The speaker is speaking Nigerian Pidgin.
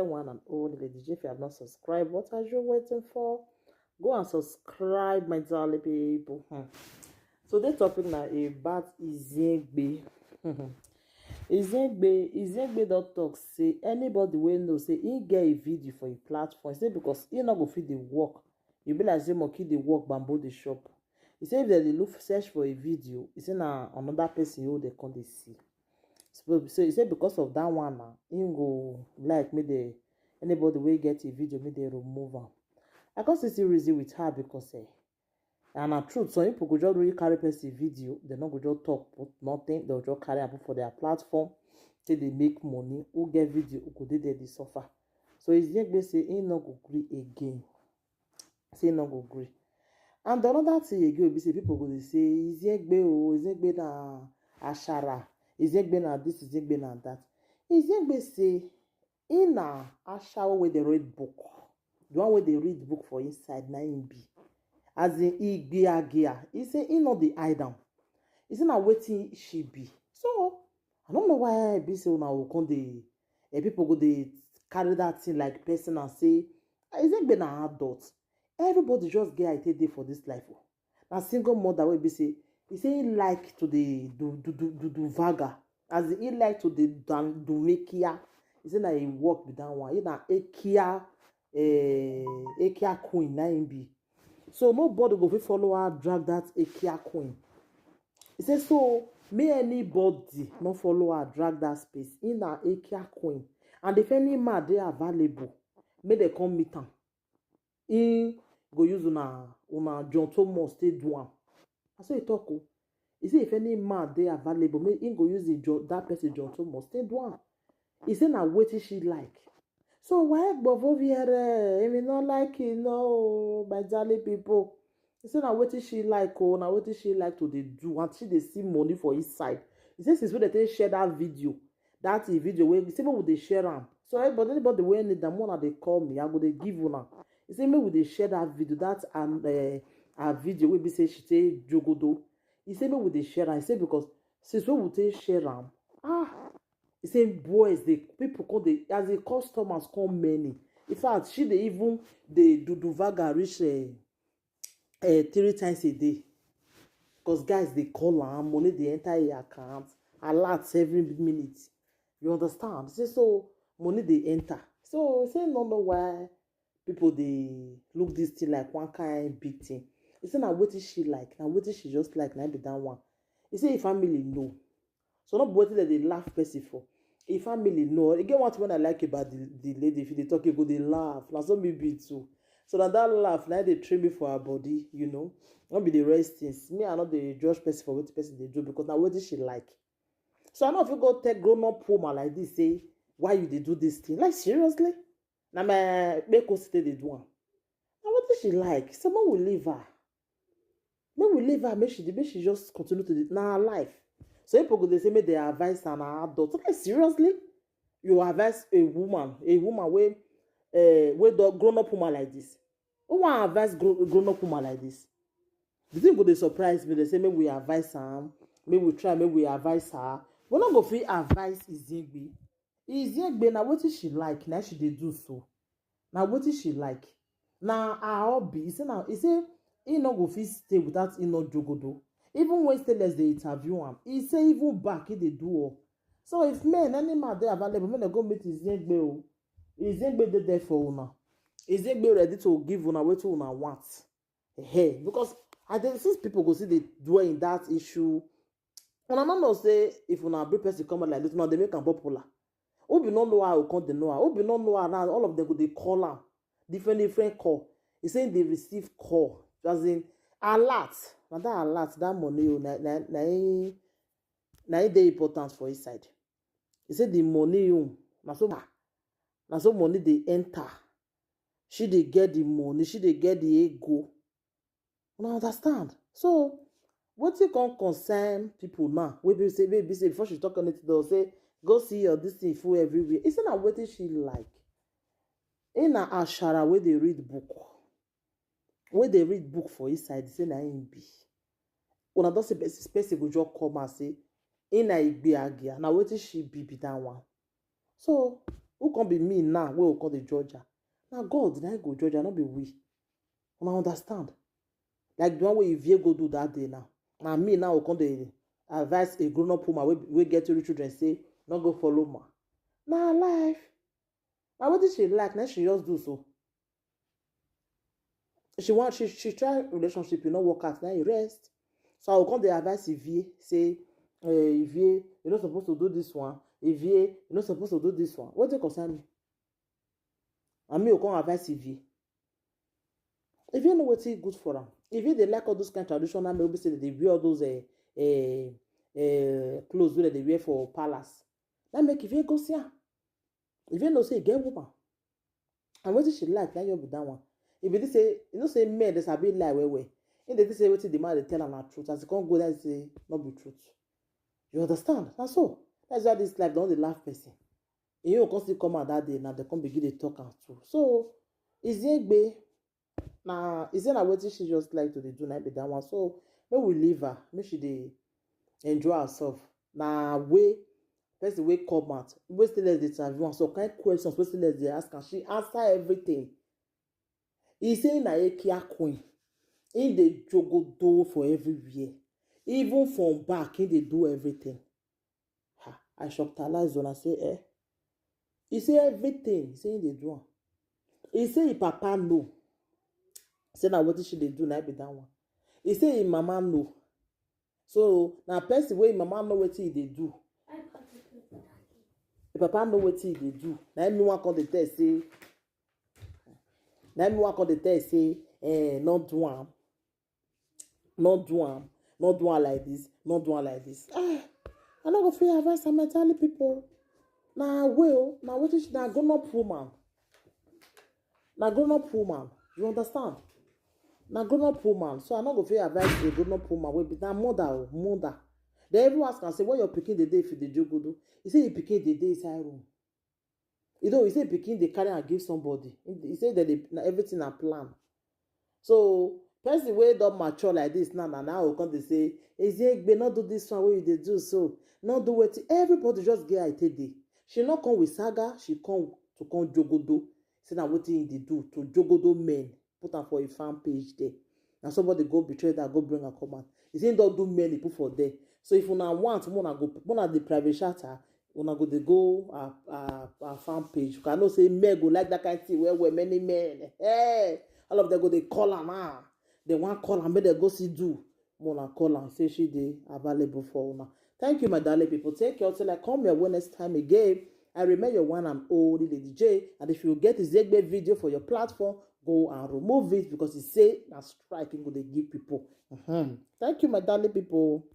intelligent one and only Lady J. If you have not subscribed, what are you waiting for? Go and subscribe, my darling people. So the topic now about Izengbe. Izengbe don't talk say anybody wey know say he get a video for a platform. Say because he not go fit the work. You be like say monkey the work bamboo the shop. He say if they look search for a video, he say na another person who they come dey see. So he say because of that one now, he go like me the anybody wey get a video me they remove am. I can't see reason with her because and na truth some people go just really carry person video, they not go just talk but nothing, they'll just carry am for their platform till they make money. Who get video who go dey there dey suffer. So it's Izengbe say he not go gree again. Say he not go gree. And another thing again will be say people go dey say Izengbe na ashara, Izengbe na this, Izengbe na that. Izengbe say he na ashawo wey dey read book. The one wey dey read book for inside na him be. As in Igbiagia, he say he no dey hide am. He say na wetin she be. So I don't know why be say una go come dey people go dey carry that thing like person and say Izengbe na adult. Everybody just get idea for this life. Na single mother wey be say he say he like to dey do vaga. As in he like to dey do mekia. He say na him work with that one. He na Ekia queen na him be. So nobody go fit follow her drag that Ekia queen. He say so may anybody not follow her drag that space. In na Ekia queen. And if any man dey available, may they come meet am. He go use una John Thomas stay do am. I say he talk o. He say if any man dey available, may he go use that person John Thomas stay do am. He say na wetin she like. So why Bovo Viere? If you not like it, no, my darling people. He say na wetin she like, oh, na wetin she like to dey do, and she dey see money for his side. He say since when they share that video where he say make we dey share am. So anybody wey need am, one they call me, I go dey give una. He say make we dey share that video, that her video wey be say she say jogodo. He say make we dey share am. He say because since when we take share am, he say boys, the people come dey as the customers come many. In fact, she dey even dey do vaga reach 3 times a day. Because guys they call am, money they enter your account, alerts every minute. You understand? He say so money they enter. So he say no know why people they look this thing like one kind big thing. He say na wetin she like, na wetin she just like, na be that one. He say if family know. So not wetin that they laugh person for. If family know, again what when I like about the lady, if they talk, you go they laugh. Now some me be too. So that laugh, now they train me for her body, you know. Not be the rest things. Me, I not the judge person for what person they do because now what did she like? So I know if you go take grown up woman like this, say why you they do this thing? Like seriously? Now my make us stay they do one. Now what did she like? Someone will leave her. When we leave her, make she just continue to now her life. So people go they say make they advise an adult. Like seriously, you advise a woman wey do grown up woman like this. Who want advise grown up woman like this? The thing go they surprise me. They say maybe we advise her, maybe we try, maybe we advise her. We not go fit advise Izengbe. Izengbe na wetin she like, na she dey do so. Na wetin she like. Na her hobby. He say he not go fit stay without he not jogodo. Even when stainless they interview him, he say even back he dey do all. So if men, any man they available, men they go meet Izengbe o. Izengbe dey there for una. Izengbe ready to give una wetin una want. Hey, because I think since people go see they dwell in that issue, una no know say if una bring person come out like this, now they make am popular. Who be not know how come they know her? Who be not know her now? All of them go they call am different call. He saying they receive call, as in alert. Now that alert, that money, na dey important for his side. He said the money, na so money they enter. She they get the money, she they get the ego. You understand? So what you can concern people now? We say before she talk on it, they'll say go see your this thing full everywhere. It's not what she like. In a ashara where they read book. When they read book for his side, they say na him be. When I don't say person go just come and say, in a Igbiagia, now what she be that one. So Who can be me now? We will call the judge. Now God, now go judge, not be we. Una understand? Like the one way Ivie go do that day now. Now me now will come the advise a grown-up woman we get to the children say, not go follow ma. Now life. Now what did she like? Now she just do so. She try relationship, you know, work out, now you rest. So I will come the advice Ivie, say, Ivie, you're not supposed to do this one. Ivie, you're not supposed to do this one. What do you concern me? And me will come advise Ivie. If you know what's good for them, if you they like all those kind of traditional, maybe say that they wear all those clothes that they wear for palace. That make if you go see her. If you know say get woman, and what she like, then you'll be that one. If you say, you know, say men there's a bit lie way. And they say what the man they tell her truth, as you can't go there say not be truth. You understand? That's all. That's why this life don't the laugh person. And you can still come out that day now they come begin to talk and through. So is it be? Now, is it what she just like to do now be that one? So when we leave her, make she dey enjoy herself. Now way person way come out, we still let the interview. So kind questions, we still let the ask and she answer everything. He say na Ekia queen. In the jogo do for everywhere. Even from back, in they do everything. Ha, I shocked her eyes when I say He say everything. He say in they do. He say his papa know. Say now what she they do now be that one. He say his mama know. So now person way mama know what he they do. The papa know what he they do. Now everyone come the test say. Now everyone come the test say, not do am, not do am, not do am like this, not do am like this. I not go free advice and mentally people. Now now what is now grown up woman? Now grown up woman, you understand? Now grown up woman, so I not go free advice a grown up woman. We be that mother. Then everyone can say, what you're picking the day if the joke do? He say you picking the day inside room. You know, he say picking they carry and give somebody. He say that everything are planned. So person wey don mature like this now will come they say, Eziegbe not do this one wey you dey do so, not do what everybody just get it day. She not come with saga, she come jogodo. Say na wetin they do to jogodo men. Put am for a fan page there. Now somebody go betray that, go bring a comment. He say don't do many put for there. So if una want, una the private chatter, una go they go a fan page. You cannot say men go like that kind of thing where many men. Hey, all of them go they call her now. They want call her, make they go see do. Mona call her, say she dey available for una. Thank you, my darling people. Take care till I come your next time again. I remain your one and only Lady J. And if you get Eziegbe video for your platform, go and remove it because it say na striking go they give people. Thank you, my darling people.